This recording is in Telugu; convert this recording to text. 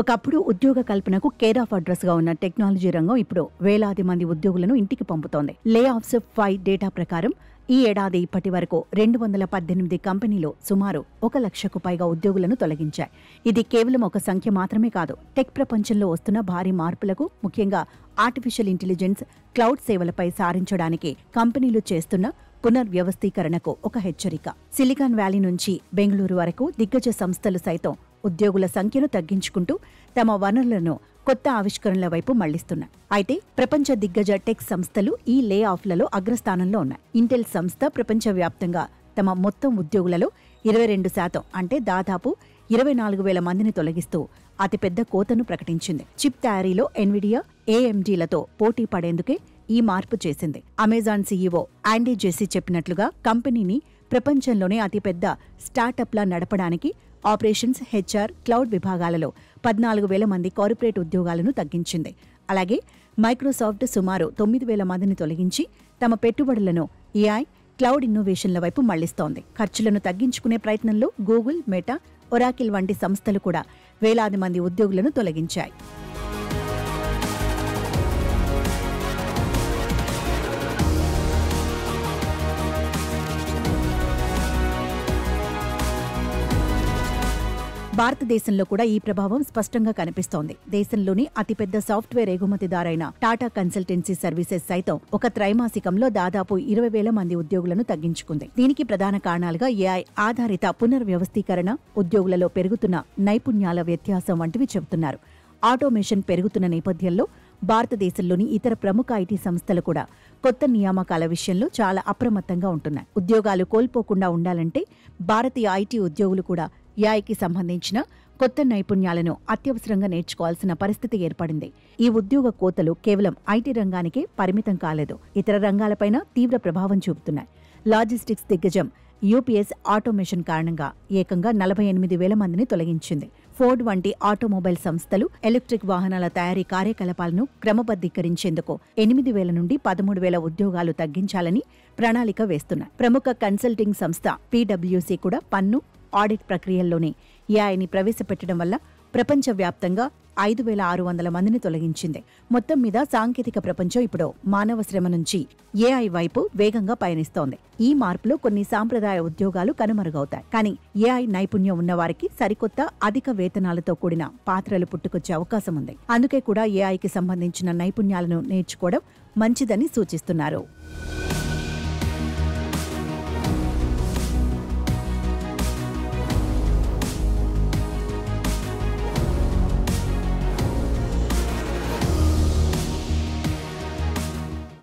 ఒకప్పుడు ఉద్యోగ కల్పనకు కేర్ ఆఫ్ అడ్రస్ గా ఉన్న టెక్నాలజీ రంగం ఇప్పుడు వేలాది మంది ఉద్యోగులను ఇంటికి పంపుతోంది. లే ఆఫ్స్ 5 డేటా ప్రకారం ఈ ఏడాది ఇప్పటి వరకు 218 కంపెనీలు సుమారు 1 లక్షకు పైగా ఉద్యోగులను తొలగించాయి. ఇది కేవలం ఒక సంఖ్య మాత్రమే కాదు, టెక్ ప్రపంచంలో వస్తున్న భారీ మార్పులకు, ముఖ్యంగా ఆర్టిఫిషియల్ ఇంటెలిజెన్స్, క్లౌడ్ సేవలపై సారించడానికి కంపెనీలు చేస్తున్న పునర్వ్యవస్థీకరణకు ఒక హెచ్చరిక. సిలికాన్ వ్యాలీ నుంచి బెంగళూరు వరకు దిగ్గజ సంస్థలు సైతం ఉద్యోగుల సంఖ్యను తగ్గించుకుంటూ తమ వనరులను కొత్త ఆవిష్కరణల వైపు మళ్లిస్తున్నాయి. అయితే ప్రపంచ దిగ్గజ టెక్ సంస్థలు ఈ లే ఆఫ్లలో అగ్రస్థానంలో ఉన్నాయి. ఇంటెల్ సంస్థ ప్రపంచవ్యాప్తంగా తమ మొత్తం ఉద్యోగులలో 22% అంటే దాదాపు 24,000 మందిని తొలగిస్తూ అతిపెద్ద కోతను ప్రకటించింది. చిప్ తయారీలో ఎన్విడియా, ఏఎండీలతో పోటీ పడేందుకే ఈ మార్పు చేసింది. అమెజాన్ సీఈఓ ఆండీ జెస్సీ చెప్పినట్లుగా కంపెనీని ప్రపంచంలోనే అతిపెద్ద స్టార్టప్లా నడపడానికి ఆపరేషన్స్, హెచ్ఆర్, క్లౌడ్ విభాగాలలో 14,000 మంది కార్పొరేట్ ఉద్యోగాలను తగ్గించింది. అలాగే మైక్రోసాఫ్ట్ సుమారు 9,000 మందిని తొలగించి తమ పెట్టుబడులను ఏఐ, క్లౌడ్ ఇన్నోవేషన్ల వైపు మళ్లిస్తోంది. ఖర్చులను తగ్గించుకునే ప్రయత్నంలో గూగుల్, మెటా, ఒరాకిల్ వంటి సంస్థలు కూడా వేలాది మంది ఉద్యోగులను తొలగించాయి. భారతదేశంలో కూడా ఈ ప్రభావం స్పష్టంగా కనిపిస్తోంది. దేశంలోని అతిపెద్ద సాఫ్ట్వేర్ ఎగుమతిదారైన టాటా కన్సల్టెన్సీ సర్వీసెస్ సైతం ఒక త్రైమాసికంలో దాదాపు 20,000 మంది ఉద్యోగులను తగ్గించుకుంది. దీనికి ప్రధాన కారణాలుగా ఏఐ ఆధారిత పునర్వ్యవస్థీకరణ, ఉద్యోగులలో పెరుగుతున్న నైపుణ్యాల వ్యత్యాసం వంటివి చెబుతున్నారు. ఆటోమేషన్ పెరుగుతున్న నేపథ్యంలో భారతదేశంలోని ఇతర ప్రముఖ ఐటీ సంస్థలు కూడా కొత్త నియామకాల విషయంలో చాలా అప్రమత్తంగా ఉంటున్నాయి. ఉద్యోగాలు కోల్పోకుండా ఉండాలంటే భారతీయ ఐటీ ఉద్యోగులు కూడా ఏఐకి సంబంధించిన కొత్త నైపుణ్యాలను అత్యవసరంగా నేర్చుకోవాల్సిన పరిస్థితి ఏర్పడింది. ఈ ఉద్యోగ కోతలు కేవలం ఐటీ రంగానికే పరిమితం కాలేదు, ఇతర రంగాలపైన తీవ్ర ప్రభావం చూపుతున్నాయి. లాజిస్టిక్స్ దిగ్గజం యూపీఎస్ ఆటోమేషన్ కారణంగా ఏకంగా 48,000 మందిని తొలగించింది. ఫోర్డ్ వంటి ఆటోమొబైల్ సంస్థలు ఎలక్ట్రిక్ వాహనాల తయారీ కార్యకలాపాలను క్రమబద్ధీకరించేందుకు 8,000 నుండి 13,000 ఉద్యోగాలు తగ్గించాలని ప్రణాళిక వేస్తున్నాయి. ప్రముఖ కన్సల్టింగ్ సంస్థ పీడబ్ల్యూసీ కూడా పన్ను, ఆడిట్ ప్రక్రియల్లోనే ఏఐని ప్రవేశపెట్టడం వల్ల ప్రపంచవ్యాప్తంగా 5,600 మందిని తొలగించింది. మొత్తం మీద సాంకేతిక ప్రపంచం ఇప్పుడు మానవ శ్రమ నుంచి ఏఐ వైపు వేగంగా పయనిస్తోంది. ఈ మార్పులో కొన్ని సాంప్రదాయ ఉద్యోగాలు కనుమరుగవుతాయి. కానీ ఏఐ నైపుణ్యం ఉన్నవారికి సరికొత్త అధిక వేతనాలతో కూడిన పాత్రలు పుట్టుకొచ్చే అవకాశం ఉంది. అందుకే కూడా ఏఐకి సంబంధించిన నైపుణ్యాలను నేర్చుకోవడం మంచిదని సూచిస్తున్నారు.